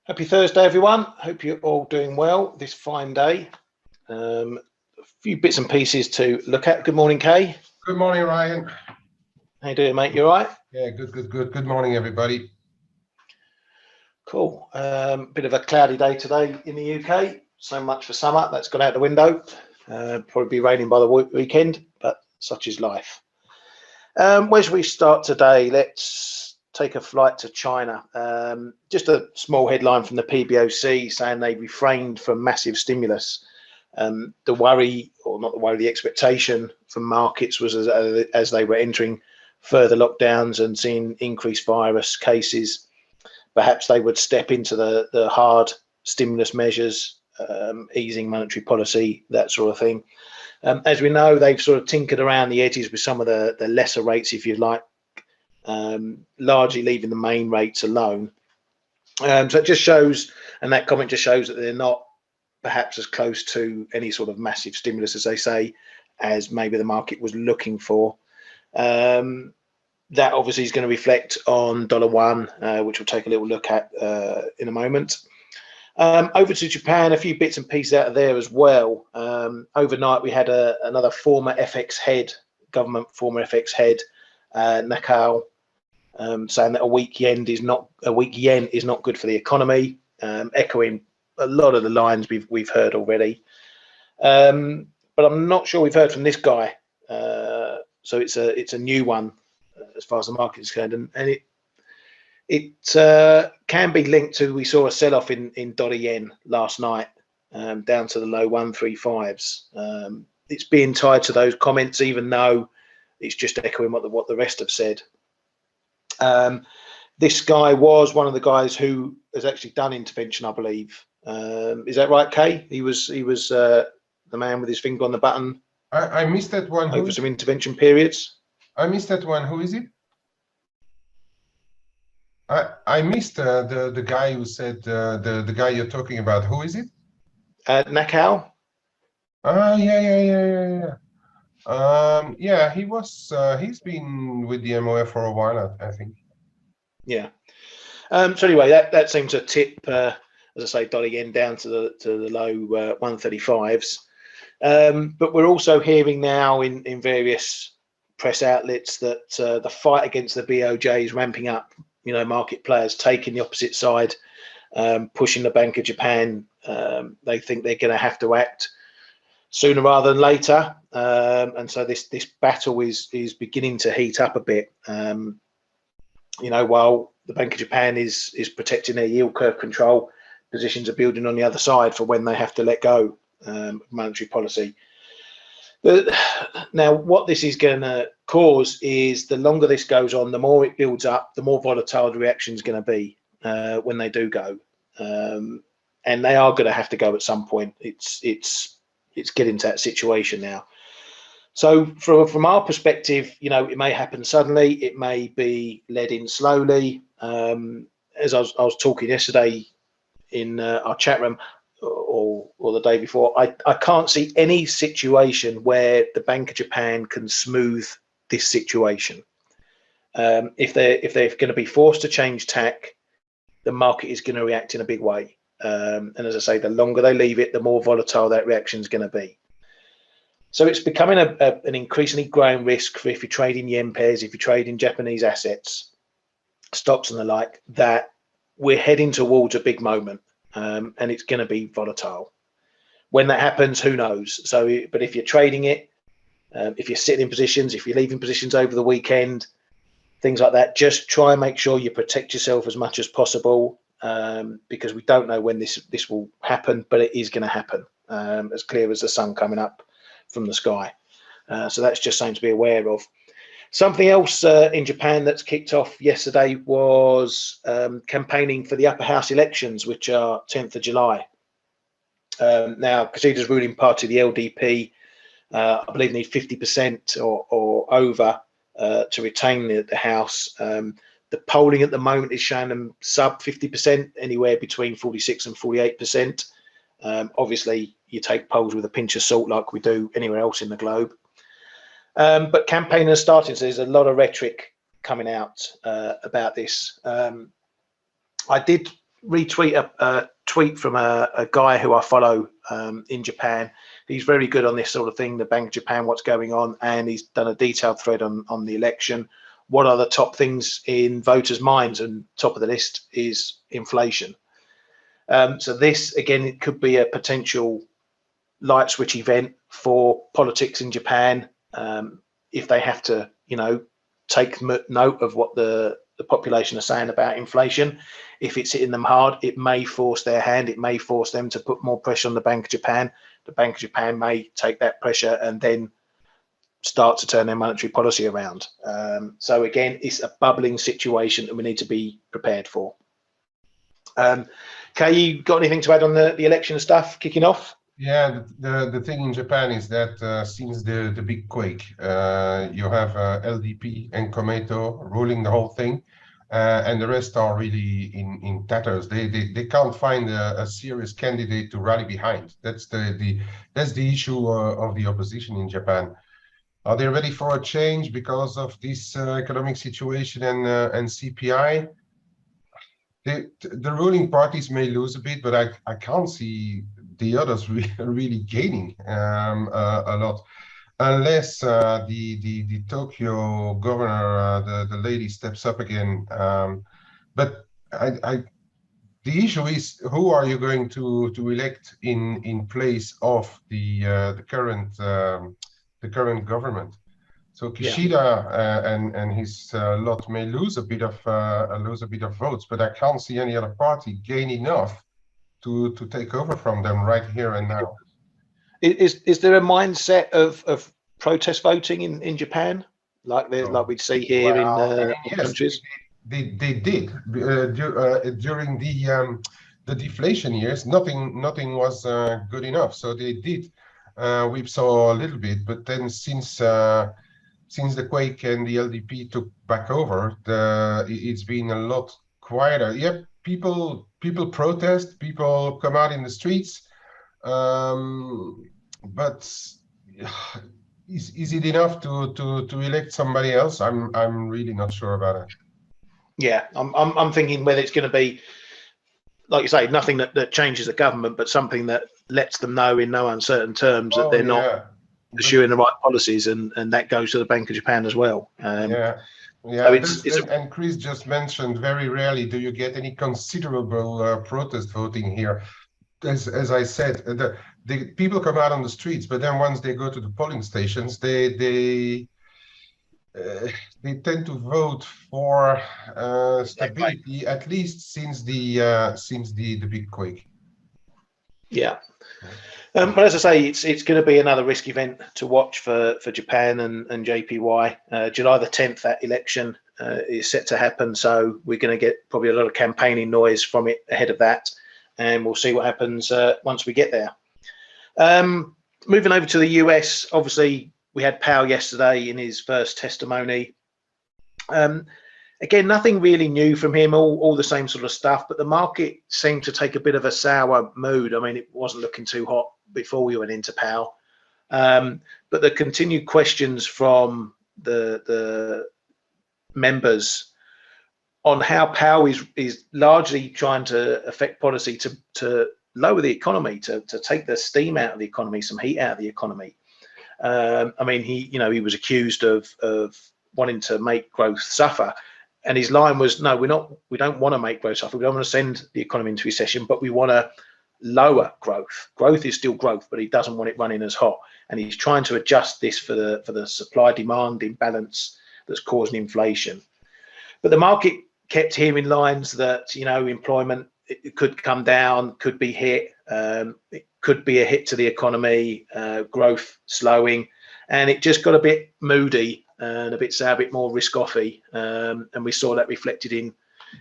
Happy Thursday, everyone. Hope you're all doing well this fine day. A few bits and pieces to look at. Good morning, Kay. Good morning, Ryan. How you doing, mate? You all right? Yeah, good. Good morning, everybody. Cool. Bit of a cloudy day today in the UK. So much for summer. That's gone out the window. Probably be raining by the weekend, but such is life. Where should we start today? Let's take a flight to China. Just a small headline from the PBOC saying they refrained from massive stimulus. The worry, or not the worry, the expectation from markets was as they were entering further lockdowns and seeing increased virus cases, perhaps they would step into the hard stimulus measures, easing monetary policy, that sort of thing. As we know, they've sort of tinkered around the edges with some of the lesser rates, if you like, largely leaving the main rates alone. So it just shows, and that comment just shows that they're not perhaps as close to any sort of massive stimulus, as they say, as maybe the market was looking for. That obviously is going to reflect on $1, which we'll take a little look at in a moment. Over to Japan, a few bits and pieces out of there as well. Overnight, we had another former FX head, government former FX head, Nakao, saying that a weak yen is not good for the economy, echoing a lot of the lines we've heard already. But I'm not sure we've heard from this guy, so it's a new one as far as the market is concerned, and it can be linked to, we saw a sell-off in dollar yen last night, down to the low 135s. It's being tied to those comments, even though it's just echoing what the rest have said. This guy was one of the guys who has actually done intervention, I believe. Is that right, Kay? He was the man with his finger on the button. I missed that one. Over some intervention periods. I missed that one. Who is it? I missed the guy who said the guy you're talking about. Who is it? Nakao. Yeah. Yeah, he was. He's been with the MOF for a while, I think. Yeah. So anyway, that seems to tip, as I say, dollar yen down to the low 135s. But we're also hearing now in various press outlets that the fight against the BOJ is ramping up. You know, market players taking the opposite side, pushing the Bank of Japan. They think they're going to have to act sooner rather than later, and so this battle is beginning to heat up a bit. You know, while the Bank of Japan is protecting their yield curve control, positions are building on the other side for when they have to let go of monetary policy. Now, what this is going to cause is, the longer this goes on, the more it builds up, the more volatile the reaction is going to be when they do go, and they are going to have to go at some point. It's getting to that situation now. So from our perspective, you know, it may happen suddenly, it may be led in slowly. As I was talking yesterday in our chat room, or the day before, I can't see any situation where the Bank of Japan can smooth this situation. If they're going to be forced to change tack, the market is going to react in a big way. And as I say, the longer they leave it, the more volatile that reaction is going to be. So it's becoming an increasingly growing risk for, if you're trading yen pairs, if you're trading Japanese assets, stocks and the like, that we're heading towards a big moment, and it's going to be volatile. When that happens, who knows? So, but if you're trading it, if you're sitting in positions, if you're leaving positions over the weekend, things like that, just try and make sure you protect yourself as much as possible, because we don't know when this will happen, but it is going to happen, as clear as the sun coming up from the sky. So that's just something to be aware of. Something else in Japan that's kicked off yesterday was campaigning for the upper house elections, which are 10th of July. Now, Kishida's ruling party, the LDP, I believe need 50% or over to retain the house. The polling at the moment is showing them sub 50%, anywhere between 46 and 48%. Obviously, you take polls with a pinch of salt like we do anywhere else in the globe. But campaigning is starting, so there's a lot of rhetoric coming out about this. I did retweet a tweet from a guy who I follow in Japan. He's very good on this sort of thing, the Bank of Japan, what's going on, and he's done a detailed thread on the election. What are the top things in voters' minds? And top of the list is inflation. So this, again, it could be a potential light switch event for politics in Japan, if they have to, take note of what the population are saying about inflation. If it's hitting them hard, it may force their hand. It may force them to put more pressure on the Bank of Japan. The Bank of Japan may take that pressure and then start to turn their monetary policy around. So again, it's a bubbling situation that we need to be prepared for. Kay, you got anything to add on the election stuff kicking off? Yeah, the thing in Japan is that since the big quake, you have LDP and Komeito ruling the whole thing, and the rest are really in tatters. They can't find a serious candidate to rally behind. That's the issue of the opposition in Japan. Are they ready for a change because of this economic situation and CPI? The ruling parties may lose a bit, but I can't see the others really gaining a lot, unless the Tokyo governor, the lady, steps up again. But the issue is, who are you going to elect in place of the current government? So Kishida and his lot may lose a bit of votes, but I can't see any other party gain enough to take over from them right here and now. Is there a mindset of protest voting in Japan, like we'd see here in yes, countries? They did during the deflation years. Nothing was good enough, so they did whipsaw a little bit, but then since the quake and the LDP took back over, it's been a lot quieter. Yeah, people protest, people come out in the streets, but is it enough to elect somebody else? I'm really not sure about it. Yeah, I'm thinking whether it's going to be, like you say, nothing that changes the government, but something that lets them know in no uncertain terms that they're not pursuing the right policies, and that goes to the Bank of Japan as well. Yeah. So and Chris just mentioned, very rarely do you get any considerable protest voting here. As I said, the people come out on the streets, but then once they go to the polling stations, they tend to vote for stability, at least since the big quake. Yeah. But as I say, it's going to be another risk event to watch for Japan and JPY. July the 10th, that election is set to happen, so we're going to get probably a lot of campaigning noise from it ahead of that, and we'll see what happens once we get there. Moving over to the US, obviously we had Powell yesterday in his first testimony. Again, nothing really new from him, all the same sort of stuff, but the market seemed to take a bit of a sour mood. I mean, it wasn't looking too hot before we went into Powell, but the continued questions from the members on how Powell is largely trying to affect policy to lower the economy, to take the steam out of the economy, some heat out of the economy. I mean, he was accused of wanting to make growth suffer. And his line was, no, we don't want to make growth suffer. We don't want to send the economy into recession, but we want to lower growth. Growth is still growth, but he doesn't want it running as hot. And he's trying to adjust this for the supply-demand imbalance that's causing inflation. But the market kept hearing lines that, employment, it could come down, could be hit. It could be a hit to the economy, growth slowing. And it just got a bit moody and a bit sour, a bit more risk-offy, and we saw that reflected in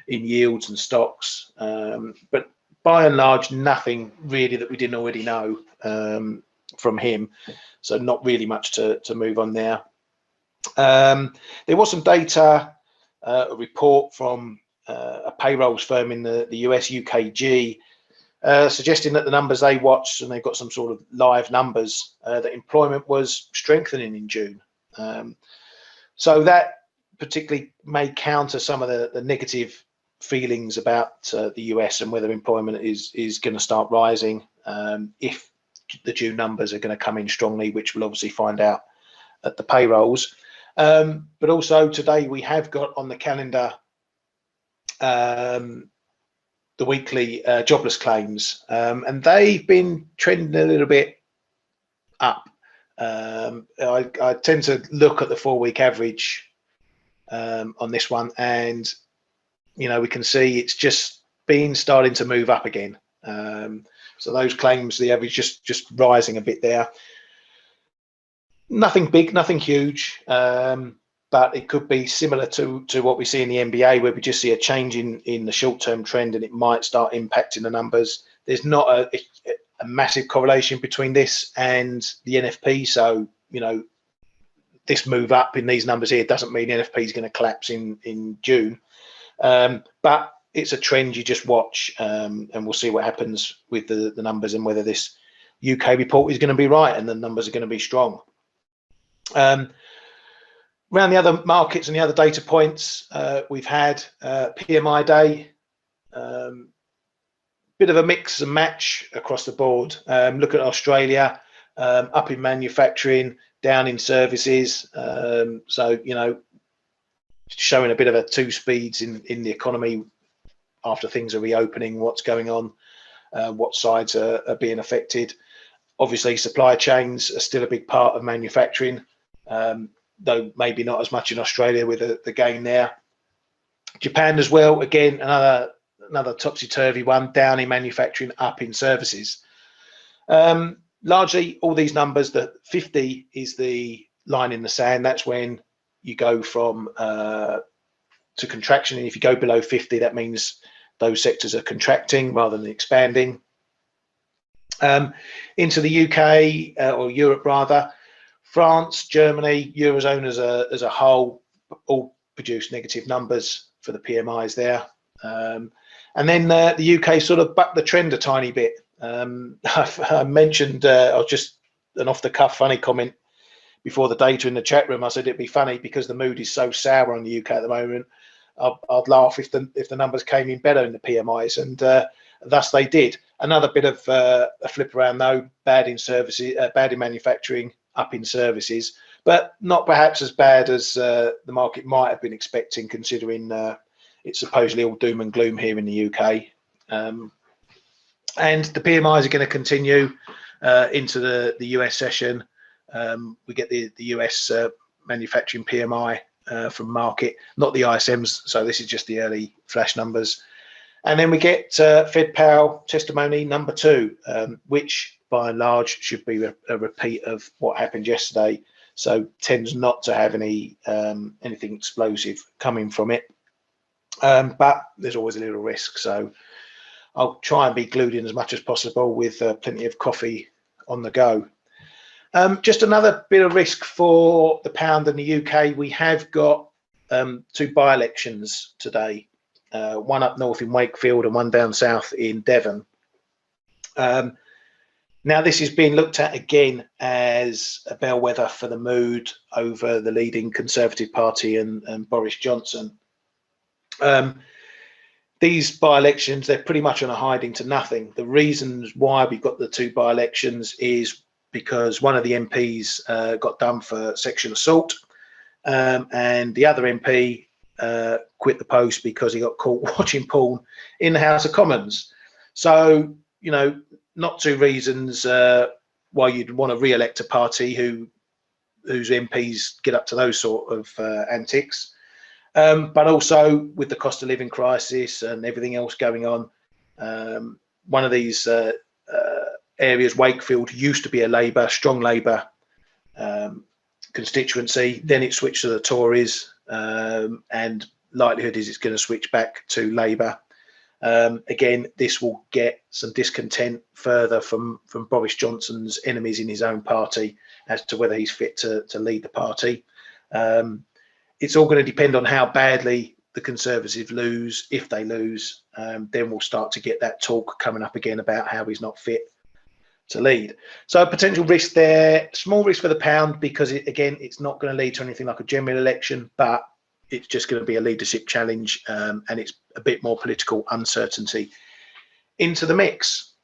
yields and stocks. But by and large, nothing really that we didn't already know from him. So not really much to move on there. There was some data, a report from a payrolls firm in the US, UKG, suggesting that the numbers they watched, and they've got some sort of live numbers, that employment was strengthening in June. So that particularly may counter some of the negative feelings about the US and whether employment is going to start rising, if the June numbers are going to come in strongly, which we'll obviously find out at the payrolls. But also today we have got on the calendar the weekly jobless claims, and they've been trending a little bit up. I tend to look at the 4-week average on this one, and we can see it's just been starting to move up again. So those claims, the average just rising a bit there. Nothing big, nothing huge, but it could be similar to what we see in the NBA, where we just see a change in the short-term trend, and it might start impacting the numbers. There's not a massive correlation between this and the NFP, so this move up in these numbers here doesn't mean NFP is going to collapse in June, but it's a trend you just watch, and we'll see what happens with the numbers and whether this UK report is going to be right and the numbers are going to be strong. Around the other markets and the other data points, we've had PMI day, bit of a mix and match across the board. Look at Australia, up in manufacturing, down in services. So showing a bit of a two speeds in the economy after things are reopening, what's going on, what sides are being affected. Obviously, supply chains are still a big part of manufacturing, though maybe not as much in Australia with the gain there. Japan as well, again, another topsy-turvy one, down in manufacturing, up in services. Largely, all these numbers, the 50 is the line in the sand. That's when you go from to contraction, and if you go below 50, that means those sectors are contracting rather than expanding. Into the UK or Europe rather, France, Germany, Eurozone as a whole, all produce negative numbers for the PMIs there. And then the UK sort of bucked the trend a tiny bit. I mentioned, just an off-the-cuff funny comment before the data in the chat room. I said it'd be funny because the mood is so sour on the UK at the moment. I'd laugh if the numbers came in better in the PMIs, and thus they did. Another bit of a flip around though, bad in services, bad in manufacturing, up in services, but not perhaps as bad as the market might have been expecting, considering it's supposedly all doom and gloom here in the UK. And the PMIs are going to continue into the US session. We get the US manufacturing PMI from market, not the ISMs, so this is just the early flash numbers. And then we get Fed Powell testimony number 2, which by and large should be a repeat of what happened yesterday, so tends not to have any anything explosive coming from it, but there's always a little risk, so I'll try and be glued in as much as possible with plenty of coffee on the go. Just another bit of risk for the pound in the UK. We have got 2 by-elections today, one up north in Wakefield and one down south in Devon. Now, this is being looked at again as a bellwether for the mood over the leading Conservative Party and Boris Johnson. These by-elections, they're pretty much on a hiding to nothing. The reasons why we've got the 2 by-elections is because one of the MPs got done for sexual assault, and the other MP quit the post because he got caught watching porn in the House of Commons. So, not 2 reasons why you'd want to re-elect a party whose MPs get up to those sort of antics. But also with the cost of living crisis and everything else going on, one of these areas, Wakefield, used to be a strong Labour constituency. Then it switched to the Tories, and likelihood is it's going to switch back to Labour. Again, this will get some discontent further from Boris Johnson's enemies in his own party as to whether he's fit to lead the party. It's all going to depend on how badly the Conservatives lose. If they lose, then we'll start to get that talk coming up again about how he's not fit to lead. So potential risk there, small risk for the pound because, it's not going to lead to anything like a general election, but it's just going to be a leadership challenge, and it's a bit more political uncertainty into the mix.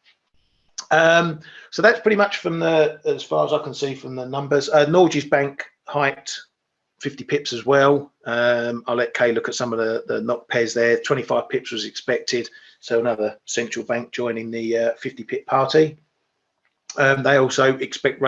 So that's pretty much from as far as I can see from the numbers. Norges Bank hiked 50 pips as well. I'll let Kay look at some of the knock pairs there. 25 pips was expected, so another central bank joining the 50 pip party. They also expect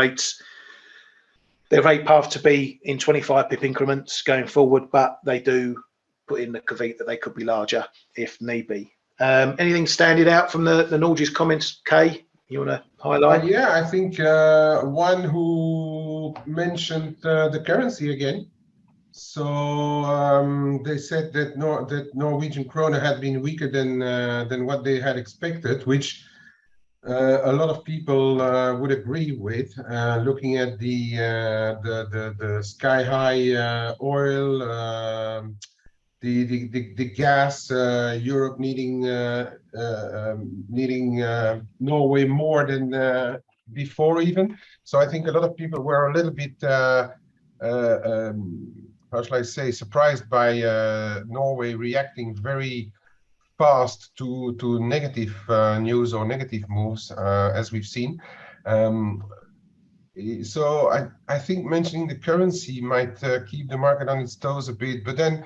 their rate path to be in 25 pip increments going forward, but they do put in the caveat that they could be larger if need be. Anything standing out from the Norges comments, Kay, you want to highlight? Yeah, I think one who mentioned the currency again. So they said that Norwegian krone had been weaker than what they had expected, which a lot of people would agree with. Looking at the sky high oil, the gas, Europe needing Norway more than before even. So I think a lot of people were a little bit how shall I say, surprised by Norway reacting very fast to negative news or negative moves, as we've seen. So I think mentioning the currency might keep the market on its toes a bit. But then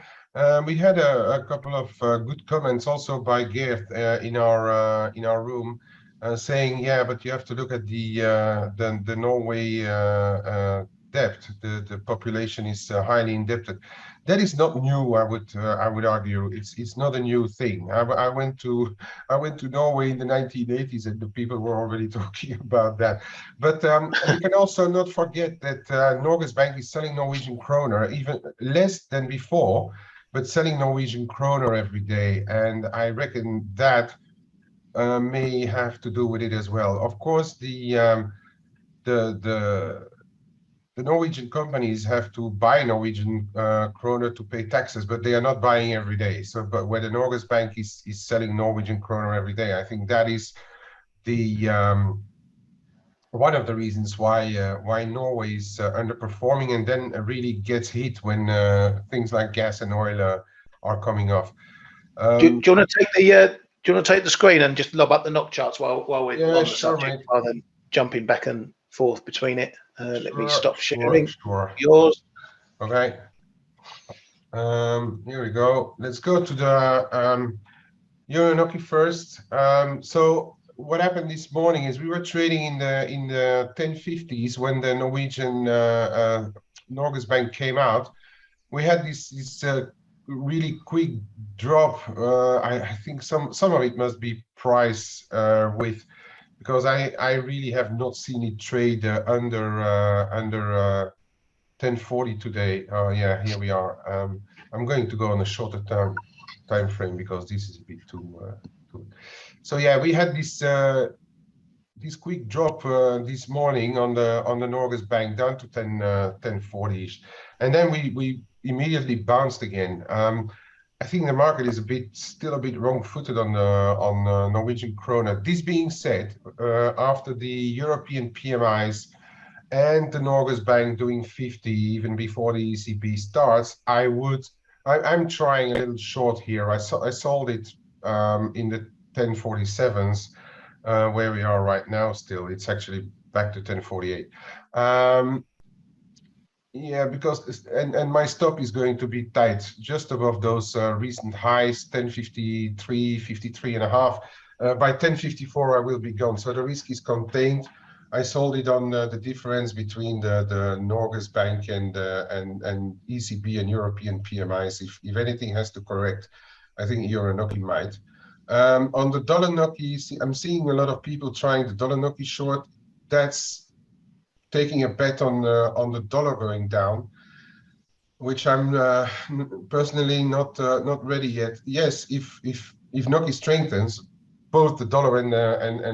we had a couple of good comments also by Geert in our room, saying, yeah, but you have to look at the Norway debt. The population is highly indebted. That is not new. I would argue it's not a new thing. I went to Norway in the 1980s, and the people were already talking about that. But we can also not forget that Norges Bank is selling Norwegian kroner even less than before, but selling Norwegian kroner every day, and I reckon that may have to do with it as well. Of course, the Norwegian companies have to buy Norwegian kroner to pay taxes, but they are not buying every day. So, but where the Norges Bank is selling Norwegian kroner every day, I think that is the one of the reasons why Norway is underperforming, and then really gets hit when things like gas and oil are coming off. Do you want to take the do you want to take the screen and just lob up the knock charts while we're on the subject, rather than jumping back and forth between it? Let me stop sharing. Sure. Yours. Okay. Here we go. Let's go to the Euro-NOK first. So what happened this morning is we were trading in the 1050s when the Norwegian Norges Bank came out. We had this really quick drop. I think some of it must be price with, because I really have not seen it trade under 1040 today. Oh yeah, here we are. I'm going to go on a shorter time frame because this is a bit too. So yeah, we had this quick drop this morning on the Norges Bank down to 1040ish, and then we immediately bounced again. I think the market is still a bit wrong-footed on Norwegian krona. This being said, after the European PMIs and the Norges Bank doing 50 even before the ECB starts, I'm trying a little short here. I sold it in the 1047s, where we are right now. Still, it's actually back to 1048. Yeah, because and my stop is going to be tight just above those recent highs, 1053, 53 and a half. By 1054 I will be gone, so the risk is contained. I sold it on the difference between the Norges Bank and ECB and European PMIs. If anything has to correct, I think Euro-NOK might. On the dollar NOK, I'm seeing a lot of people trying the dollar NOK short. That's taking a bet on the dollar going down, which I'm personally not ready yet. Yes, if NOK strengthens, both the dollar and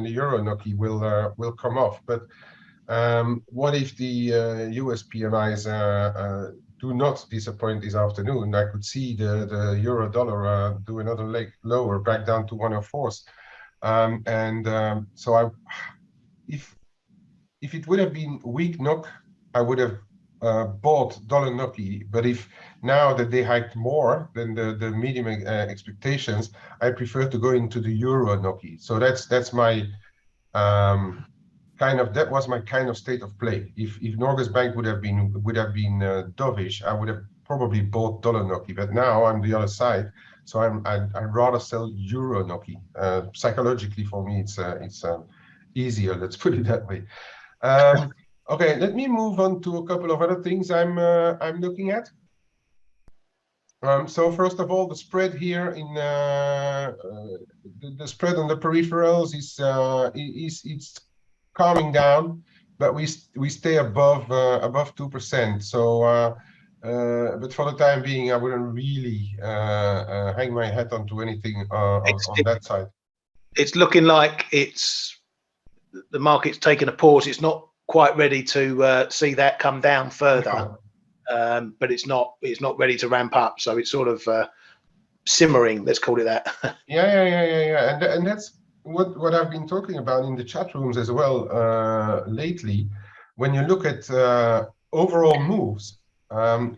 the euro NOK will come off. But what if the US PMIs do not disappoint this afternoon? I could see the euro dollar do another leg lower, back down to 104s. So if it would have been weak NOK, I would have bought dollar NOKI, but if now that they hiked more than the medium expectations, I prefer to go into the euro NOKI. So that's my that was my kind of state of play. If Norges Bank would have been dovish, I would have probably bought dollar NOKI. But now I'm the other side, so I'd rather sell euro NOKI. Psychologically, for me, it's easier. Let's put it that way. Okay, let me move on to a couple of other things I'm looking at. So first of all, the spread here in the spread on the peripherals is it's calming down, but we stay above 2%. So but for the time being, I wouldn't really hang my hat onto anything on that side. It's looking like the market's taken a pause. It's not quite ready to see that come down further, but it's not ready to ramp up. So it's sort of simmering. Let's call it that. Yeah. And that's what I've been talking about in the chat rooms as well lately. When you look at overall moves,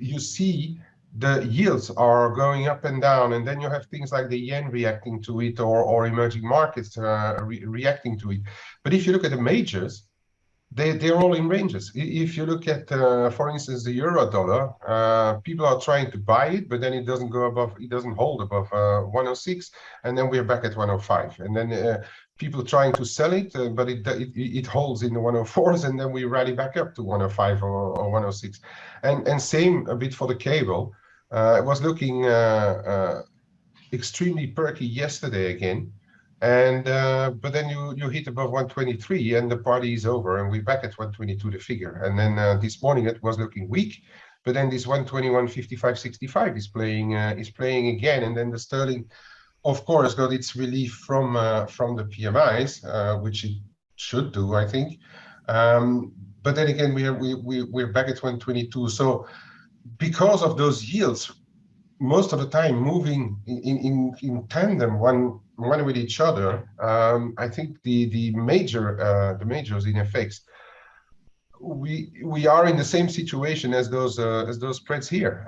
you see the yields are going up and down, and then you have things like the yen reacting to it, or emerging markets reacting to it. But if you look at the majors, they're all in ranges. If you look at, for instance, the euro dollar, people are trying to buy it, but then it doesn't go above, it doesn't hold above 106, and then we're back at 105. And then people trying to sell it, but it holds in the 104s, and then we rally back up to 105 or 106. And same a bit for the cable. It was looking extremely perky yesterday again. And but then you hit above 123 and the party is over, and we're back at 122 the figure. And then this morning it was looking weak, but then this 121.55.65 is playing again. And then the sterling, of course, got its relief from the PMIs, which it should do, I think. But then again, we're back at 122. So because of those yields, most of the time moving in tandem one with each other, I think the majors in FX, we are in the same situation as those spreads here.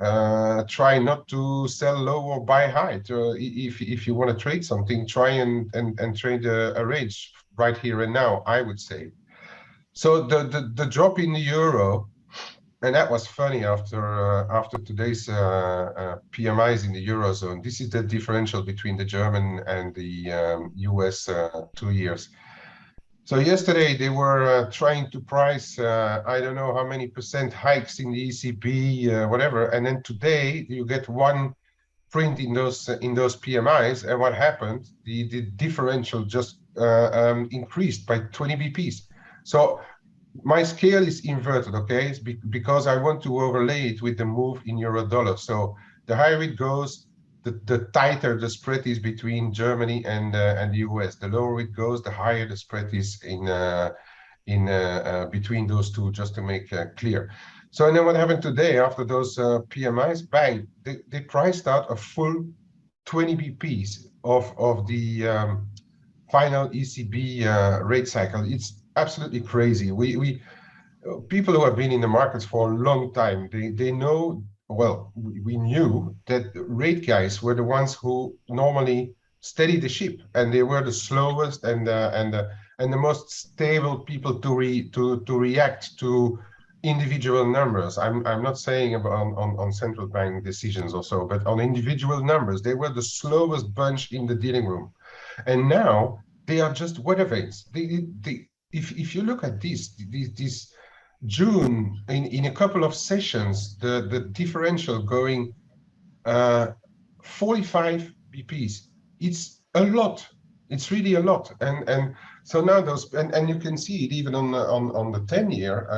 Try not to sell low or buy high. If you want to trade something, try and trade a range right here and now, I would say. So the drop in the euro, and that was funny after today's PMIs in the Eurozone. This is the differential between the German and the US 2 years. So yesterday they were trying to price, I don't know how many % hikes in the ECB, whatever. And then today you get one print in those PMIs. And what happened? The differential just increased by 20 BPs. So my scale is inverted, okay? It's because I want to overlay it with the move in euro dollar. So the higher it goes, the tighter the spread is between Germany and the US. The lower it goes, the higher the spread is in between those two, just to make clear. So and then what happened today after those PMIs? Bang! They priced out a full 20 BPs of the final ECB rate cycle. It's absolutely crazy. We people who have been in the markets for a long time, they know, well, we knew that rate guys were the ones who normally steady the ship, and they were the slowest and the most stable people to react to individual numbers. I'm not saying about on central bank decisions or so, but on individual numbers, they were the slowest bunch in the dealing room. And now they are just weather vanes. If you look at this June, in a couple of sessions, the differential going 45 BPs, it's a lot. It's really a lot. And so now those, and you can see it even on the 10-year,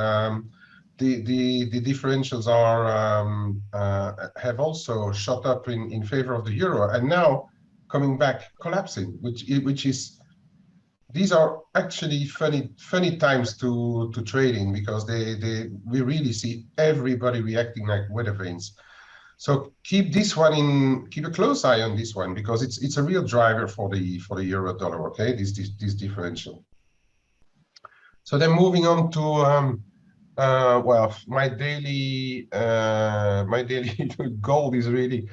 the differentials have also shot up in favor of the euro, and now coming back collapsing, which is, these are actually funny times to trading, because we really see everybody reacting like weather vanes. So keep a close eye on this one, because it's a real driver for the euro dollar. Okay, this differential. So then moving on to Well, my daily goal is really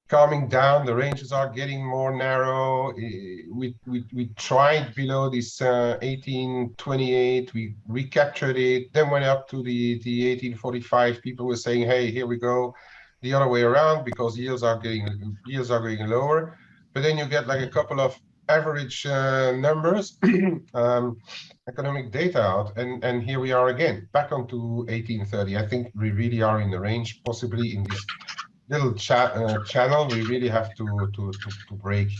coming down. The ranges are getting more narrow. We tried below this 1828. We recaptured it, then went up to the 1845. People were saying, "Hey, here we go," the other way around because yields are going lower. But then you get like a couple of average numbers, economic data out, and here we are again, back onto 1830. I think we really are in the range, possibly in this little channel. We really have to break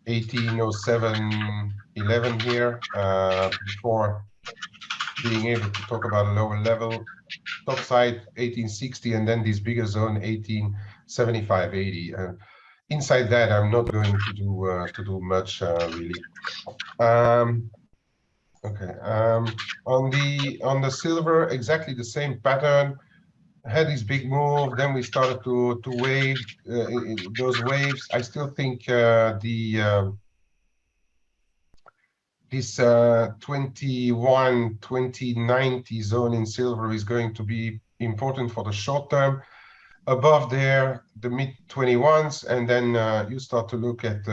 1807.11 here before being able to talk about a lower level. Top side 1860, and then this bigger zone 1875.80. Inside that, I'm not going to do much really. Okay. On the silver, exactly the same pattern. Had this big move, then we started to wave those waves. I still think this 2090 zone in silver is going to be important for the short term. Above there, the mid 21s, and then you start to look at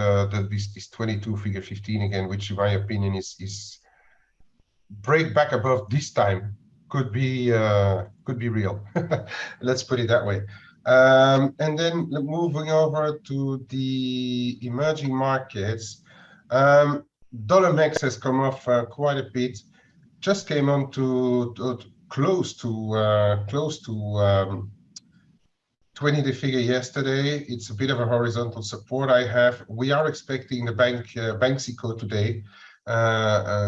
this 22 figure 15 again, which in my opinion is break back above this time could be real. Let's put it that way. And then moving over to the emerging markets, dollar max has come off quite a bit. Just came on to close to 20-day figure yesterday. It's a bit of a horizontal support I have. We are expecting the Banxico today,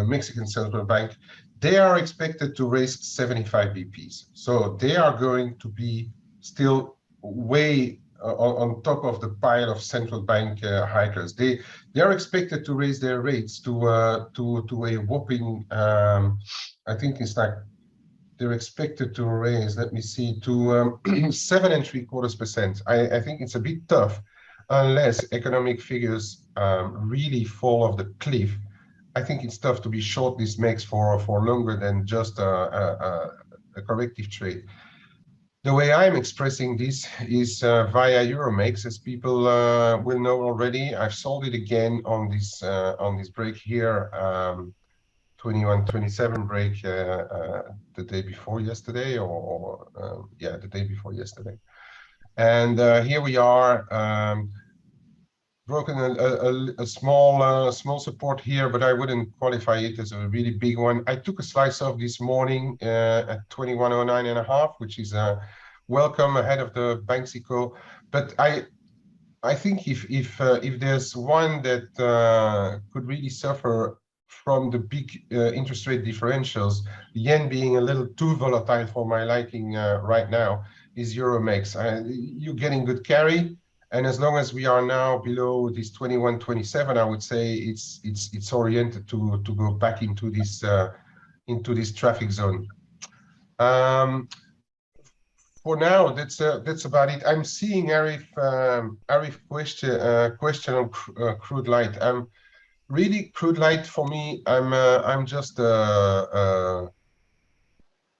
Mexican Central Bank. They are expected to raise 75 BPs. So they are going to be still way on top of the pile of central bank hikers. They are expected to raise their rates to a whopping, I think it's like they're expected to raise, let me see, to 7.75%. I think it's a bit tough unless economic figures really fall off the cliff. I think it's tough to be short this MEX for longer than just a corrective trade. The way I'm expressing this is via Euromex, as people will know already. I've sold it again on this break here, 21-27 break the day before yesterday, yeah, the day before yesterday. And here we are. Broken a small support here, but I wouldn't qualify it as a really big one. I took a slice off this morning at 2109.5, which is welcome ahead of the Banxico. But I think if there's one that could really suffer from the big interest rate differentials, yen being a little too volatile for my liking right now, is Euromex. You're getting good carry. And as long as we are now below this 21.27, I would say it's oriented to go back into this traffic zone. For now, that's about it. I'm seeing Arif question on crude light. Really, crude light for me, I'm just a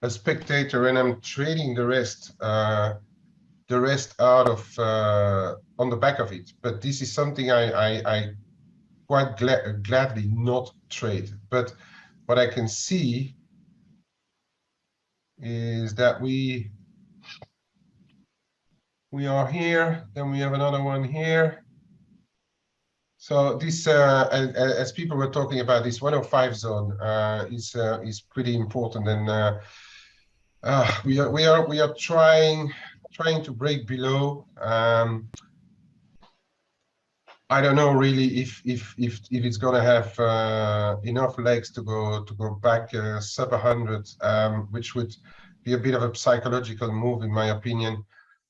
spectator, and I'm trading the rest out of on the back of it. But this is something I quite gladly not trade. But what I can see is that we are here, then we have another one here. So this, as people were talking about, this 105 zone is pretty important, and we are trying to break below. I don't know really if it's gonna have enough legs to go back sub 100, which would be a bit of a psychological move in my opinion.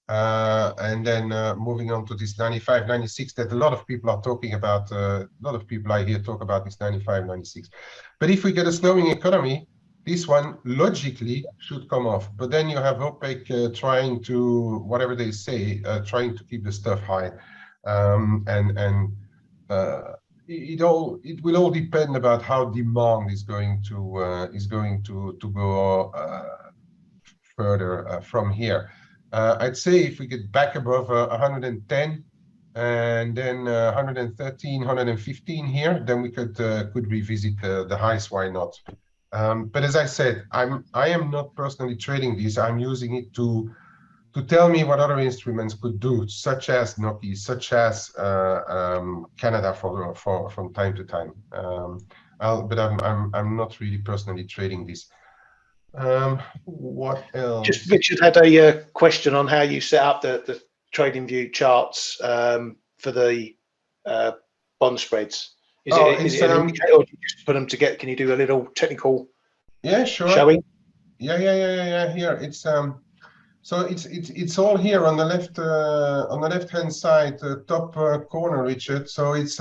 And then moving on to this 95, 96 that a lot of people are talking about. A lot of people I hear talk about this 95, 96. But if we get a slowing economy, this one logically should come off. But then you have OPEC trying to, whatever they say, trying to keep the stuff high. It will all depend about how demand is going to go further from here. I'd say if we get back above 110 and then 113, 115 here, then we could revisit the highs. Why not? But as I said, I am not personally trading these. I'm using it to tell me what other instruments could do, such as Nokia, such as Canada from time to time. But I'm not really personally trading this. What else? Just Richard had a question on how you set up the TradingView charts for the bond spreads. Is it an indicator, or do you just put them together? Can you do a little technical? Yeah, sure. Showing? Yeah. Here it's so it's all here on the left hand side, top corner, Richard. So it's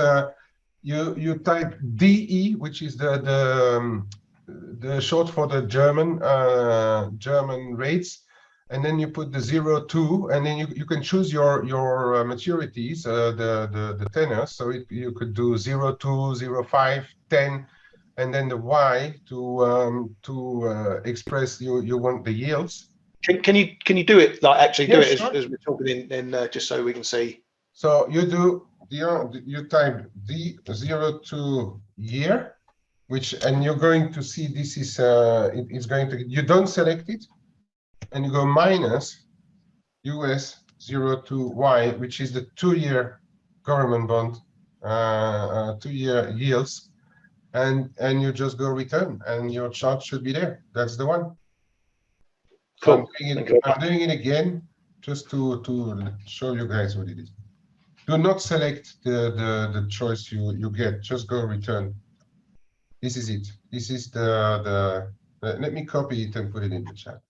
you type DE, which is the short for the German rates, and then you put the 0.2, and then you can choose your maturities, the tenors. So you could do 0.2, 0.5, 10, and then the Y to express you want the yields. Can you do it, like actually do it sure. as we're talking in just so we can see? So you do you type D02 year, and you're going to see this is it's going to, you don't select it, and you go minus US 02Y, which is the 2-year government bond, 2-year yields, and you just go return, and your chart should be there. That's the one. Cool. So I'm doing it again just to show you guys what it is. Do not select the choice you get. Just go return. This is it. This is the let me copy it and put it in the chat.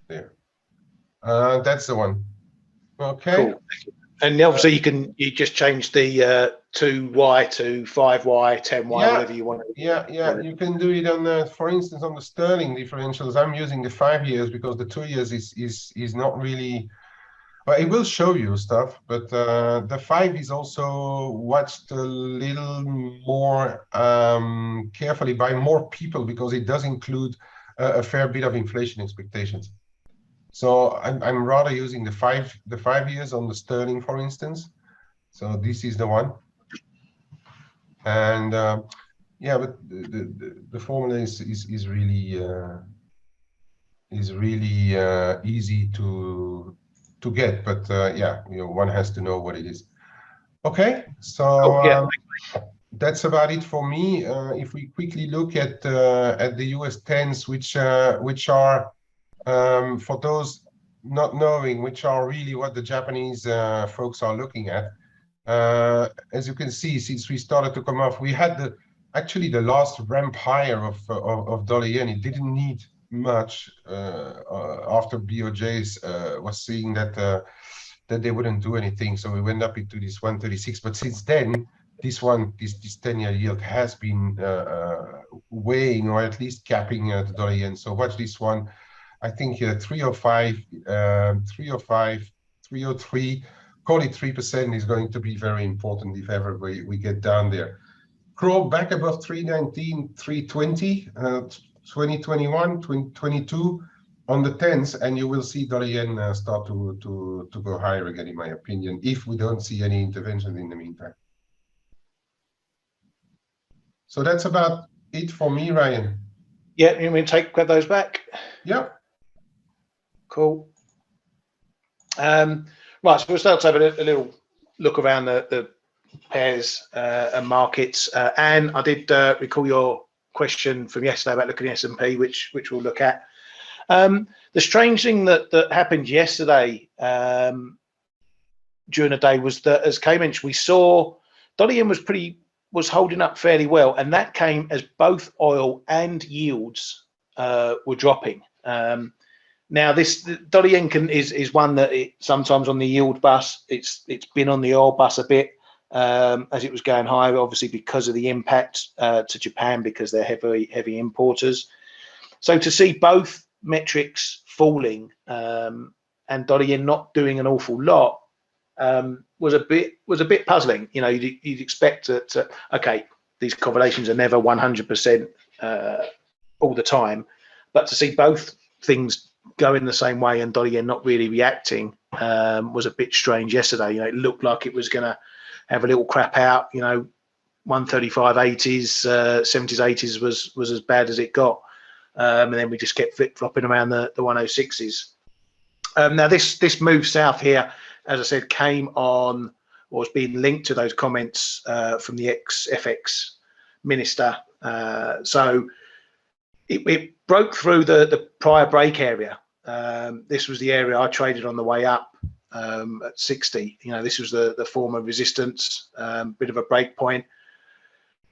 There. That's the one. Okay. Cool. And obviously you just change the 2Y to 5Y, 10Y, whatever you want. Yeah. You can do it on for instance, on the sterling differentials. I'm using the 5 years because the 2 years is not really. Well, it will show you stuff, but the 5 is also watched a little more carefully by more people because it does include a fair bit of inflation expectations. So I'm rather using the 5 years on the sterling, for instance. So this is the one, and yeah, but the formula is really easy to get, but yeah, one has to know what it is. Okay, so that's about it for me. If we quickly look at the US 10s, which are for those not knowing, which are really what the Japanese folks are looking at. As you can see, since we started to come off, we had actually the last ramp higher of dollar yen. It didn't need much after BOJ was seeing that they wouldn't do anything, so we went up into this 136. But since then, this 10-year yield has been weighing, or at least capping the dollar yen. So watch this one. I think 305, 303, call it 3% is going to be very important if ever we get down there. Crawl back above 319, 320, 2021, 2022 on the 10s, and you will see dollar yen start to go higher again, in my opinion, if we don't see any intervention in the meantime. So that's about it for me, Ryan. Yeah, you mean grab those back? Yeah. Cool. Right, so we'll start to have a little look around the pairs and markets. And I did recall your question from yesterday about looking at S&P, which we'll look at. The strange thing that happened yesterday during the day was that, as Kay mentioned, we saw dollar yen was holding up fairly well, and that came as both oil and yields were dropping. Now, this dollar yen is one that sometimes on the yield bus, it's been on the oil bus a bit as it was going higher, obviously because of the impact to Japan, because they're heavy importers. So to see both metrics falling and dollar yen not doing an awful lot was a bit puzzling. You'd expect that okay, these correlations are never 100% all the time, but to see both things go in the same way and dollar yen not really reacting was a bit strange yesterday. You know, it looked like it was going to have a little crap out. You know, 135.80s, 70s, 80s was as bad as it got, and then we just kept flip flopping around the 106s. Now this move south here, as I said, came on or was being linked to those comments from the ex-FX minister. So it broke through the prior break area. This was the area I traded on the way up at 60. You know, this was the former resistance, bit of a break point.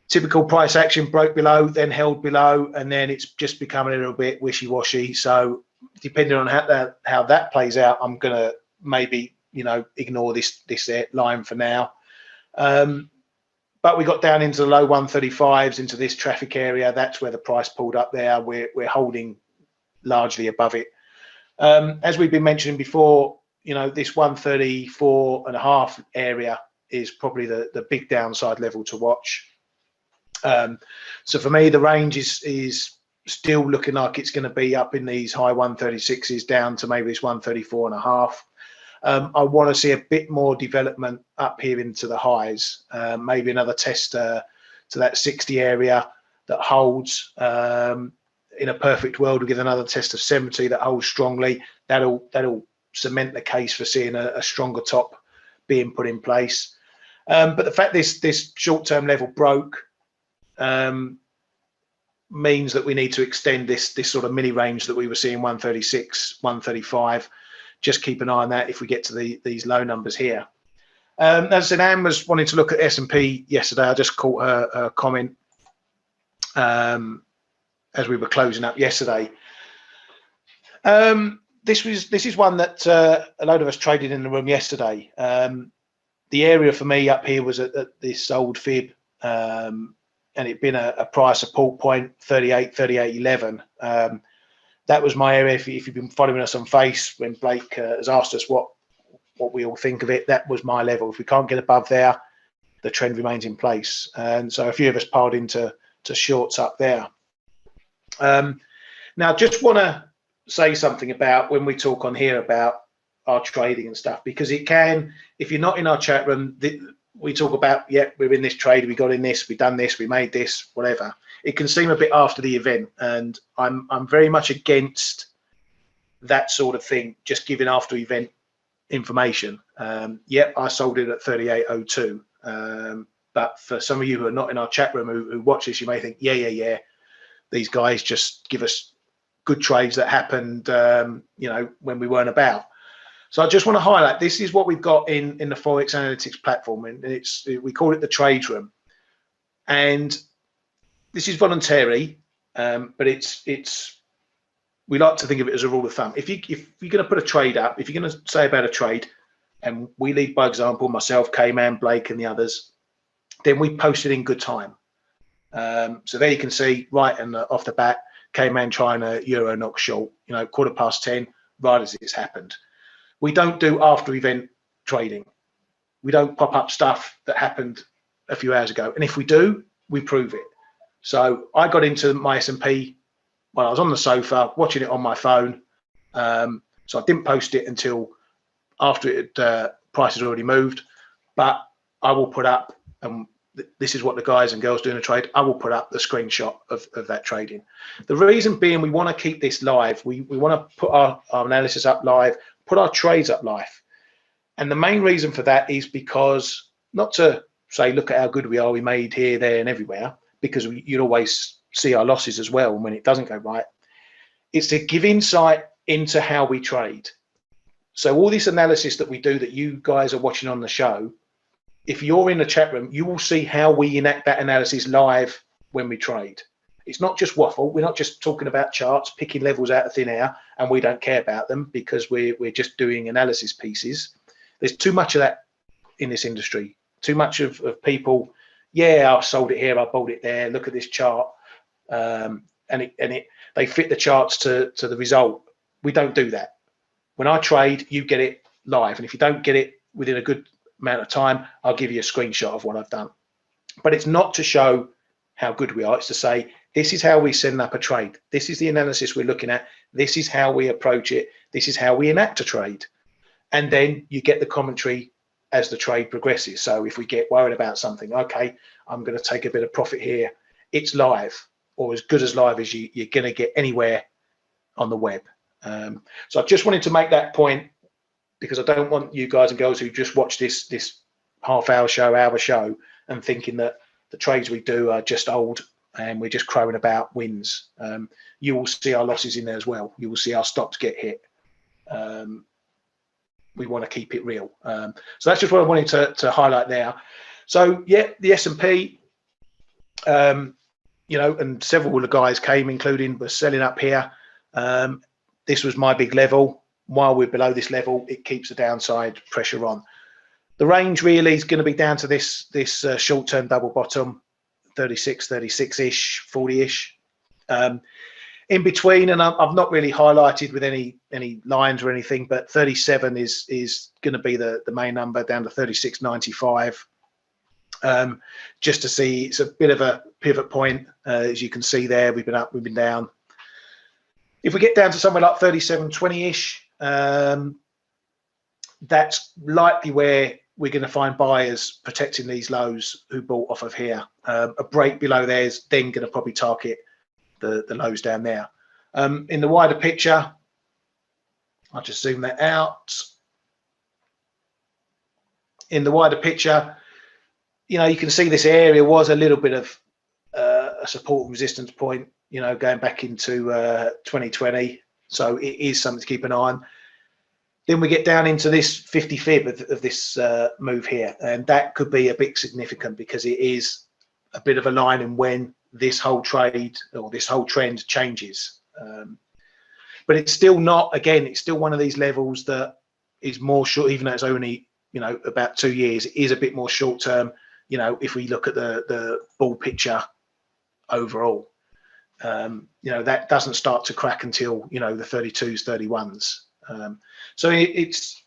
Typical price action, broke below, then held below, and then it's just become a little bit wishy-washy. So depending on how that plays out, I'm going to maybe, you know, ignore this line for now. But we got down into the low 135s, into this traffic area. That's where the price pulled up there. We're holding largely above it. As we've been mentioning before, you know, this 134.5 area is probably the big downside level to watch. So for me, the range is still looking like it's going to be up in these high 136s down to maybe this 134.5. I want to see a bit more development up here into the highs, maybe another test to that 60 area that holds. In a perfect world, we get another test of 70 that holds strongly. That'll cement the case for seeing a stronger top being put in place. But the fact this short-term level broke means that we need to extend this sort of mini range that we were seeing 136, 135. Just keep an eye on that if we get to these low numbers here. As I said, Anne was wanting to look at S&P yesterday. I just caught her comment as we were closing up yesterday. This is one that a load of us traded in the room yesterday. The area for me up here was at this old fib, and it'd been a price support point 38.11. That was my area. If you've been following us on Face, when Blake has asked us what we all think of it, that was my level. If we can't get above there, the trend remains in place. And so a few of us piled into shorts up there. Now, just want to say something about when we talk on here about our trading and stuff, because it can, if you're not in our chat room, we talk about, yeah, we're in this trade, we got in this, we done this, we made this, whatever. It can seem a bit after the event, and I'm very much against that sort of thing, just giving after event information. Yep, I sold it at 38.02. But for some of you who are not in our chat room who watch this, you may think, yeah, these guys just give us good trades that happened, you know, when we weren't about. So I just want to highlight, this is what we've got in the ForexAnalytix platform, and we call it the trade room. And this is voluntary, but we like to think of it as a rule of thumb. If you're going to put a trade up, if you're going to say about a trade, and we lead by example, myself, K-Man, Blake, and the others, then we post it in good time. So there you can see right and off the bat, K-Man trying a Euro knock short, you know, 10:15, right as it's happened. We don't do after event trading. We don't pop up stuff that happened a few hours ago. And if we do, we prove it. So I got into my S&P while I was on the sofa watching it on my phone. So I didn't post it until after price had already moved. But I will put up, and this is what the guys and girls doing a trade, I will put up the screenshot of that trading. The reason being, we want to keep this live. We want to put our analysis up live, put our trades up live. And the main reason for that is because, not to say, look at how good we are, we made here, there, and everywhere, because you'd always see our losses as well when it doesn't go right. It's to give insight into how we trade. So all this analysis that we do, that you guys are watching on the show, if you're in the chat room, you will see how we enact that analysis live when we trade. It's not just waffle. We're not just talking about charts, picking levels out of thin air, and we don't care about them because we're just doing analysis pieces. There's too much of that in this industry. Too much of people, yeah, I sold it here, I bought it there, look at this chart. And they fit the charts to the result. We don't do that. When I trade, you get it live. And if you don't get it within a good amount of time, I'll give you a screenshot of what I've done. But it's not to show how good we are. It's to say, this is how we send up a trade. This is the analysis we're looking at. This is how we approach it. This is how we enact a trade. And then you get the commentary as the trade progresses. So if we get worried about something, okay, I'm going to take a bit of profit here. It's live, or as good as live as you're going to get anywhere on the web. So I just wanted to make that point, because I don't want you guys and girls who just watch this half-hour show and thinking that the trades we do are just old and we're just crowing about wins. You will see our losses in there as well. You will see our stops get hit. We want to keep it real. So that's just what I wanted to highlight there. So yeah, the S&P, you know, and several of the guys came, including, were selling up here. This was my big level. While we're below this level, it keeps the downside pressure on. The range really is going to be down to this short-term double bottom, 36, 36-ish, 40-ish. In between, and I've not really highlighted with any lines or anything, but 37 is going to be the main number, down to 36.95. Just to see, it's a bit of a pivot point, as you can see there. We've been up, we've been down. If we get down to somewhere like 37.20-ish, that's likely where we're going to find buyers protecting these lows who bought off of here. A break below there is then going to probably target the lows down there. In the wider picture, I'll just zoom that out. In the wider picture, you know, you can see this area was a little bit of a support and resistance point, you know, going back into 2020. So it is something to keep an eye on. Then we get down into this 50 fib of this move here, and that could be a bit significant because it is a bit of a line in when this whole trade or this whole trend changes. But it's still not, again, it's still one of these levels that is more short, even though it's only, you know, about 2 years, it is a bit more short term, you know, if we look at the bull picture overall. You know, that doesn't start to crack until, you know, the 32s, 31s. So it's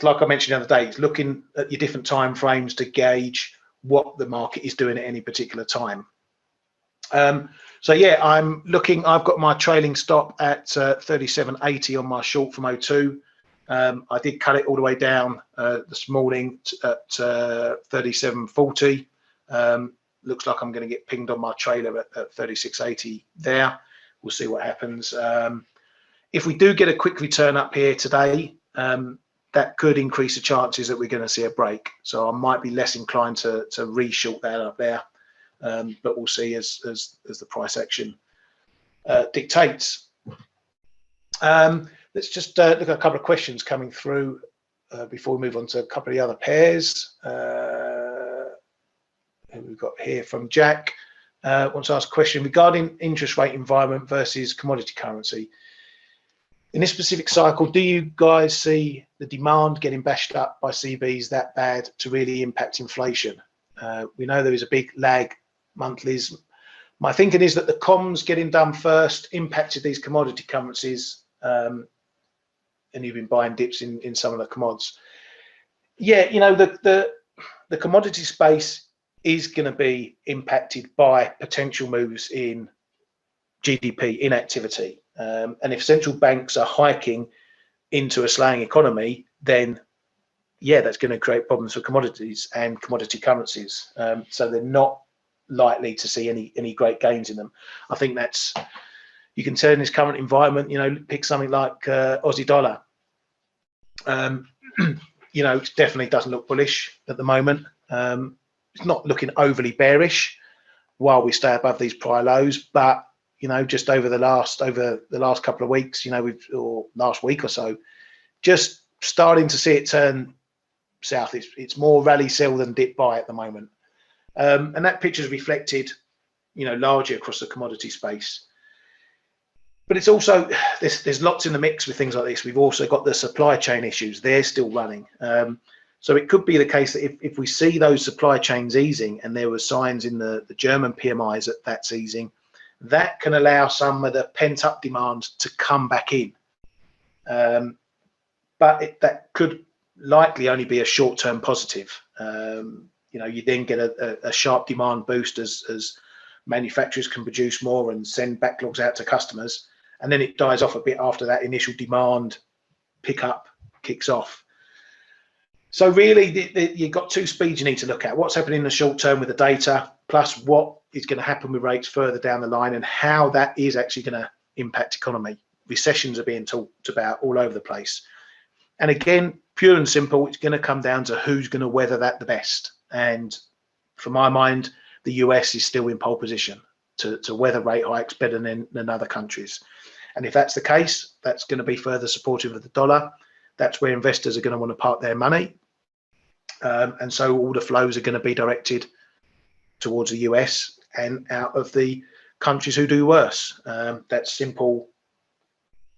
like I mentioned the other day, it's looking at your different time frames to gauge what the market is doing at any particular time. So yeah, I've got my trailing stop at 37.80 on my short from 02. I did cut it all the way down this morning at 37.40. Looks like I'm going to get pinged on my trailer at 36.80 there. We'll see what happens. If we do get a quick return up here today, that could increase the chances that we're going to see a break. So I might be less inclined to re-short that up there. But we'll see as the price action dictates. Let's just look at a couple of questions coming through before we move on to a couple of the other pairs. Who we've got here from Jack. Wants to ask a question regarding interest rate environment versus commodity currency. In this specific cycle, do you guys see the demand getting bashed up by CBs that bad to really impact inflation? We know there is a big lag monthlies. My thinking is that the comms getting done first impacted these commodity currencies, and you've been buying dips in some of the commods. Yeah, you know, the commodity space is going to be impacted by potential moves in GDP, in activity. And if central banks are hiking into a slowing economy, then yeah, that's going to create problems for commodities and commodity currencies. So they're not likely to see any great gains in them. I think that's, you can tell in this current environment, you know, pick something like Aussie dollar. You know, it definitely doesn't look bullish at the moment. It's not looking overly bearish while we stay above these prior lows, but you know, just over the last couple of weeks, you know, or last week or so, just starting to see it turn south. It's more rally sell than dip buy at the moment, and that picture is reflected, you know, largely across the commodity space. But it's also there's lots in the mix with things like this. We've also got the supply chain issues; they're still running. So it could be the case that if we see those supply chains easing, and there were signs in the German PMIs that that's easing, that can allow some of the pent-up demand to come back in. But that could likely only be a short-term positive. You know, you then get a sharp demand boost as manufacturers can produce more and send backlogs out to customers, and then it dies off a bit after that initial demand pickup kicks off. So really, you've got two speeds you need to look at: what's happening in the short term with the data, plus what is going to happen with rates further down the line, and how that is actually going to impact economy. Recessions are being talked about all over the place, and again, pure and simple, it's going to come down to who's going to weather that the best. And for my mind, the US is still in pole position to weather rate hikes better than other countries. And if that's the case, that's going to be further supportive of the dollar. That's where investors are going to want to park their money. And so all the flows are going to be directed towards the US and out of the countries who do worse. That's simple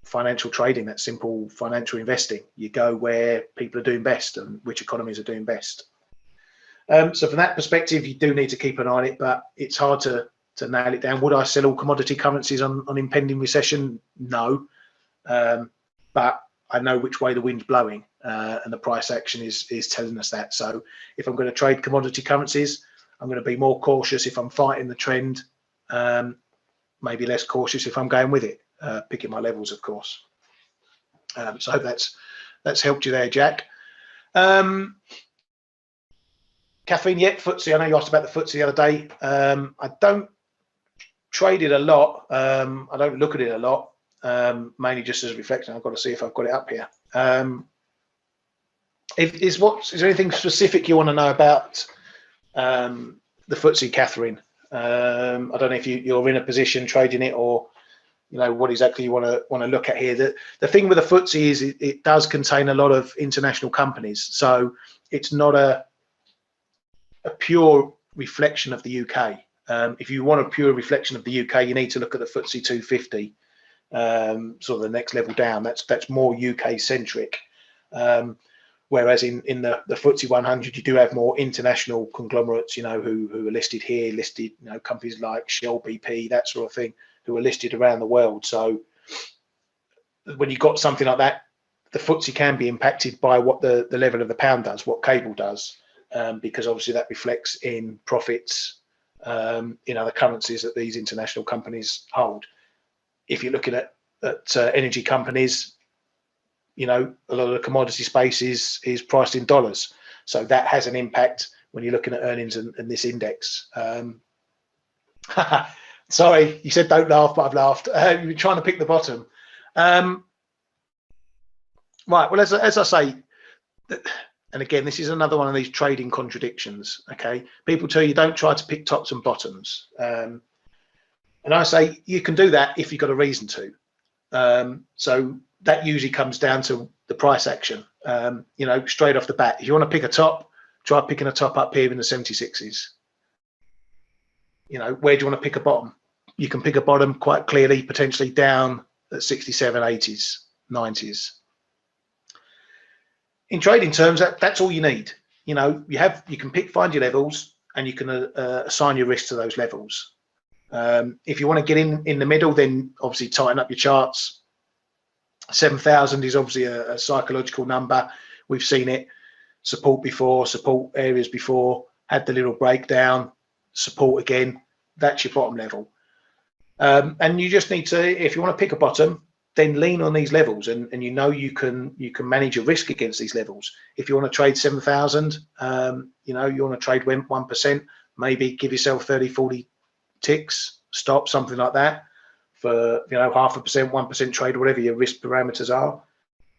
financial trading. That's simple financial investing. You go where people are doing best and which economies are doing best. So from that perspective, you do need to keep an eye on it, but it's hard to nail it down. Would I sell all commodity currencies on impending recession? No. But I know which way the wind's blowing, and the price action is telling us that. So if I'm going to trade commodity currencies, I'm going to be more cautious if I'm fighting the trend, maybe less cautious if I'm going with it, picking my levels, of course. So I hope that's helped you there, Jack. Kathleen, yeah, FTSE. I know you asked about the FTSE the other day. I don't trade it a lot. I don't look at it a lot, mainly just as a reflection. I've got to see if I've got it up here. Is there anything specific you want to know about the FTSE, Catherine? I don't know if you're in a position trading it, or what exactly you want to look at here. The thing with the FTSE is it does contain a lot of international companies, so it's not a pure reflection of the UK. If you want a pure reflection of the UK, you need to look at the FTSE 250, sort of the next level down. That's more UK centric. Whereas in the FTSE 100, you do have more international conglomerates, who are listed here, companies like Shell, BP, that sort of thing, who are listed around the world. So when you've got something like that, the FTSE can be impacted by what the level of the pound does, what cable does, because obviously that reflects in profits in other currencies that these international companies hold. If you're looking at energy companies, a lot of the commodity space is priced in dollars. So that has an impact when you're looking at earnings and this index. Sorry, you said don't laugh, but I've laughed. You're trying to pick the bottom. Right, well, as I say, and again, this is another one of these trading contradictions, okay? People tell you don't try to pick tops and bottoms. And I say you can do that if you've got a reason to. So that usually comes down to the price action, straight off the bat. If you want to pick a top, try picking a top up here in the 76s. Where do you want to pick a bottom? You can pick a bottom quite clearly, potentially down at 67, 80s, 90s. In trading terms, that's all you need. You can find your levels, and you can assign your risk to those levels. If you want to get in the middle, then obviously tighten up your charts. 7,000 is obviously a psychological number. We've seen it support before, support areas before, had the little breakdown, support again. That's your bottom level. And you just need to, if you want to pick a bottom, then lean on these levels, and you can manage your risk against these levels. If you want to trade 7,000, you want to trade 1%, maybe give yourself 30, 40 ticks, stop, something like that, for 0.5%, 1% trade, whatever your risk parameters are,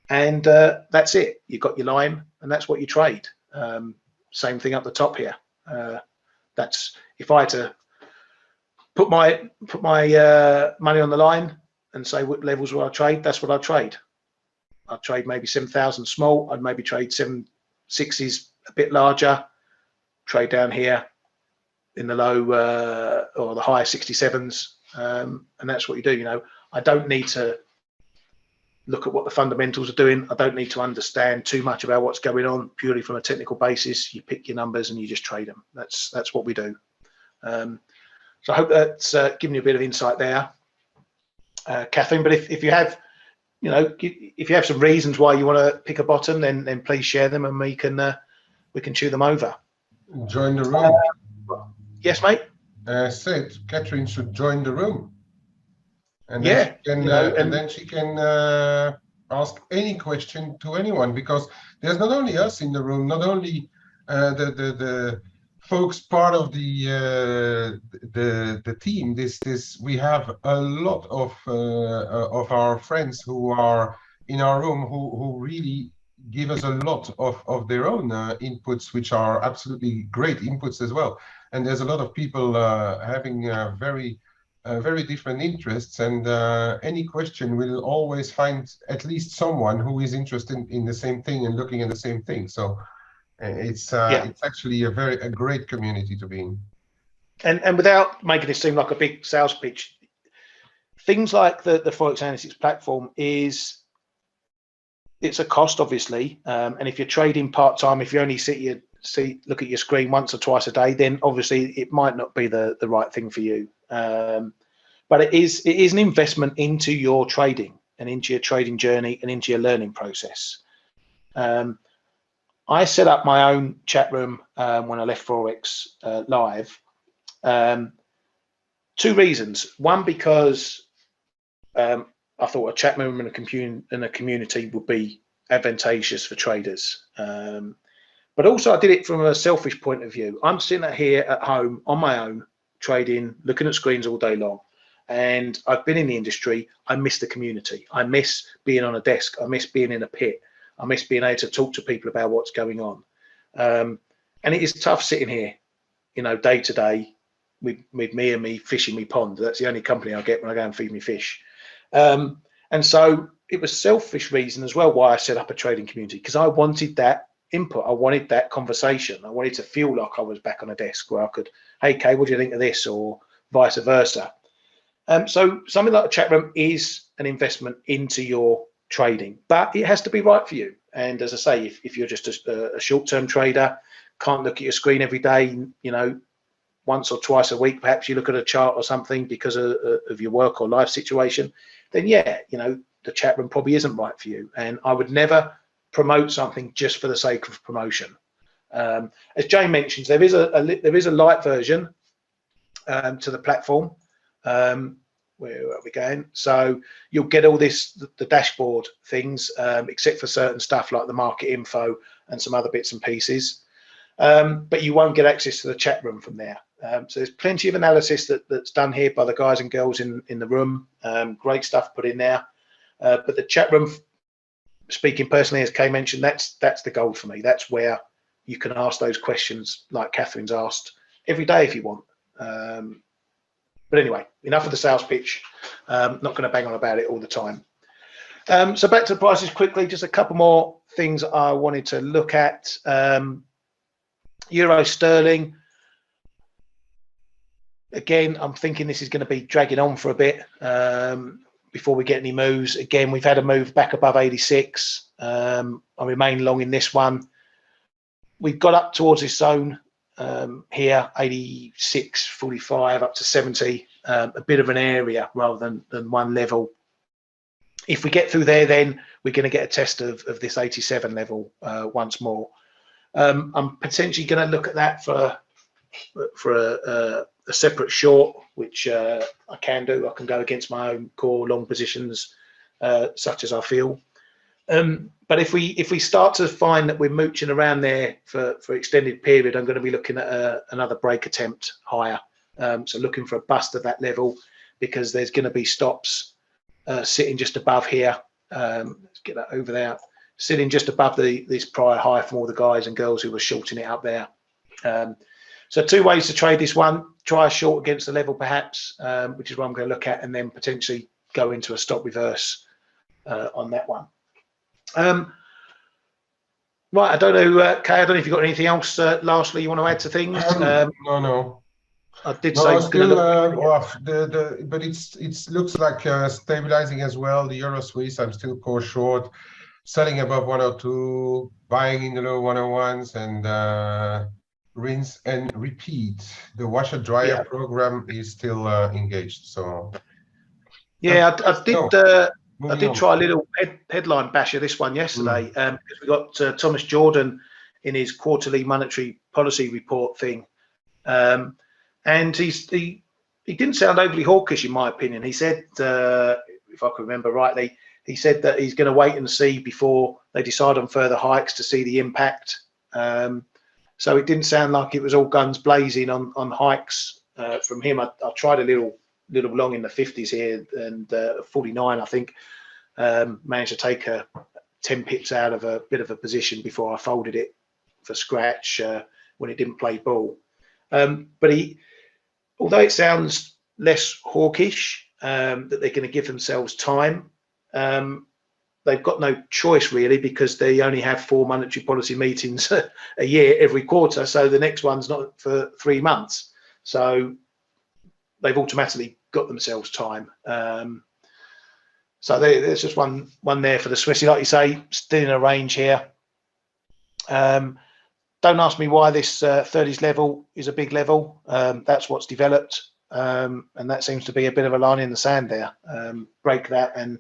and that's it. You've got your line, and that's what you trade. Same thing up the top here. That's if I had to put my money on the line and say what levels will I trade, that's what I trade. I'd trade maybe 7,000 small. I'd maybe trade 760s a bit larger. Trade down here in the low or the high 67s. And that's what you do. I don't need to look at what the fundamentals are doing. I don't need to understand too much about what's going on. Purely from a technical basis, you pick your numbers and you just trade them. That's what we do. So I hope that's given you a bit of insight there, Catherine. But if you have, if you have some reasons why you want to pick a bottom, then please share them, and we can chew them over. Join the room. Yes, mate. said, Catherine should join the room, and Yeah, then she can ask any question to anyone, because there's not only us in the room, not only the folks part of the team. We have a lot of our friends who are in our room who really give us a lot of their own inputs, which are absolutely great inputs as well. And there's a lot of people having very different interests, and any question will always find at least someone who is interested in the same thing and looking at the same thing. So it's actually a great community to be in. And without making this seem like a big sales pitch, things like the ForexAnalytix platform it's a cost, obviously, and if you're trading part-time, if you only look at your screen once or twice a day, then obviously it might not be the right thing for you. But it is an investment into your trading and into your trading journey and into your learning process. I set up my own chat room when I left Forex Live. 2 reasons. One, because I thought a chat room and a community would be advantageous for traders. But also I did it from a selfish point of view. I'm sitting here at home on my own, trading, looking at screens all day long. And I've been in the industry. I miss the community. I miss being on a desk. I miss being in a pit. I miss being able to talk to people about what's going on. And it is tough sitting here, day to day with me and me fishing me pond. That's the only company I get when I go and feed me fish. And so it was selfish reason as well why I set up a trading community, because I wanted that input. I wanted that conversation. I wanted to feel like I was back on a desk where I could, hey, Kay, what do you think of this? Or vice versa. So something like a chat room is an investment into your trading, but it has to be right for you. And as I say, if you're just a short-term trader, can't look at your screen every day, once or twice a week, perhaps you look at a chart or something because of your work or life situation, then the chat room probably isn't right for you. And I would never promote something just for the sake of promotion. As Jay mentions, there is a light version to the platform. Where are we going? So you'll get all the dashboard things, except for certain stuff like the market info and some other bits and pieces. But you won't get access to the chat room from there. So there's plenty of analysis that's done here by the guys and girls in the room. Great stuff put in there. But the chat room, speaking personally, as Kay mentioned, that's the gold for me. That's where you can ask those questions like Catherine's asked every day if you want. But anyway, enough of the sales pitch. Not going to bang on about it all the time. So back to the prices quickly. Just a couple more things I wanted to look at. Euro sterling. Again, I'm thinking this is going to be dragging on for a bit before we get any moves. Again, we've had a move back above 86. I remain long in this one. We've got up towards this zone here, 86.45 up to 70, a bit of an area rather than one level. If we get through there, then we're going to get a test of this 87 level once more. I'm potentially going to look at that for a separate short, which I can do. I can go against my own core long positions, such as I feel. But if we start to find that we're mooching around there for extended period, I'm going to be looking at another break attempt higher. So looking for a bust of that level, because there's going to be stops sitting just above here. Let's get that over there. Sitting just above this prior high from all the guys and girls who were shorting it up there. So 2 ways to trade this one. Try a short against the level perhaps, which is what I'm going to look at, and then potentially go into a stop reverse on that one. Right, I don't know, Kay, I don't know if you've got anything else lastly you want to add to things. No. I did say still, but it looks like stabilizing as well. The Euro Swiss, I'm still core short, selling above 102, buying in the low 101s, and rinse and repeat. The washer dryer program is still engaged. So yeah, I did try a little headline basher this one yesterday, because we got Thomas Jordan in his quarterly monetary policy report thing. and he didn't sound overly hawkish, in my opinion. He said, if I can remember rightly, he said that he's going to wait and see before they decide on further hikes to see the impact. So it didn't sound like it was all guns blazing on hikes from him. I tried a little long in the 50s here, and 49, I think, managed to take 10 pips out of a bit of a position before I folded it for scratch when it didn't play ball. But although it sounds less hawkish, that they're going to give themselves time, they've got no choice really, because they only have 4 monetary policy meetings a year every quarter. So the next one's not for 3 months. So they've automatically got themselves time. So there's just one there for the Swissy. Like you say, still in a range here. Don't ask me why this 30s level is a big level. That's what's developed. And that seems to be a bit of a line in the sand there. Break that and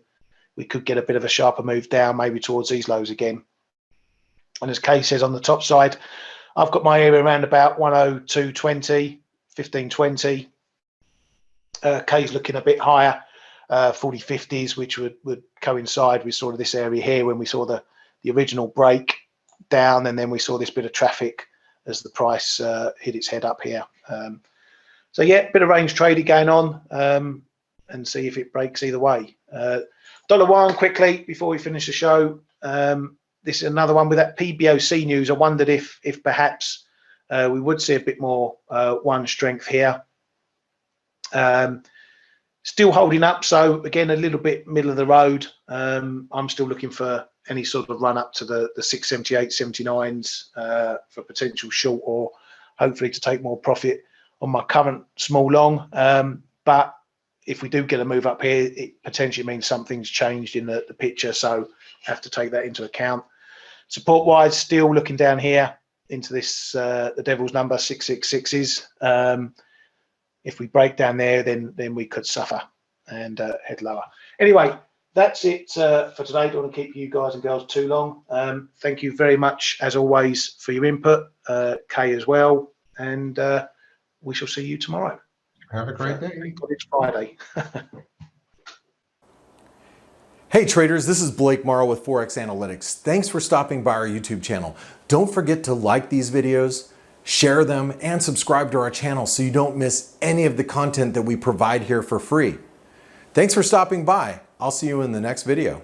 we could get a bit of a sharper move down, maybe towards these lows again. And as Kay says on the top side, I've got my area around about 102.20, 15.20. Kay's looking a bit higher, 40.50s, which would coincide with sort of this area here when we saw the original break down, and then we saw this bit of traffic as the price hit its head up here. So yeah, bit of range trading going on, and see if it breaks either way. $1 quickly before we finish the show. This is another one with that PBOC news. I wondered if perhaps we would see a bit more one strength here. Still holding up, so again a little bit middle of the road. I'm still looking for any sort of run up to the 678, 79s for potential short, or hopefully to take more profit on my current small long. But if we do get a move up here, it potentially means something's changed in the picture, so have to take that into account. Support wise, still looking down here into this the devil's number, 666s. If we break down there, then we could suffer and head lower. Anyway, that's it for today. Don't want to keep you guys and girls too long. Thank you very much, as always, for your input, Kay as well, and we shall see you tomorrow. Have a great day. It's Friday. Hey traders, this is Blake Morrow with ForexAnalytix. Thanks for stopping by our YouTube channel. Don't forget to like these videos, share them, and subscribe to our channel so you don't miss any of the content that we provide here for free. Thanks for stopping by. I'll see you in the next video.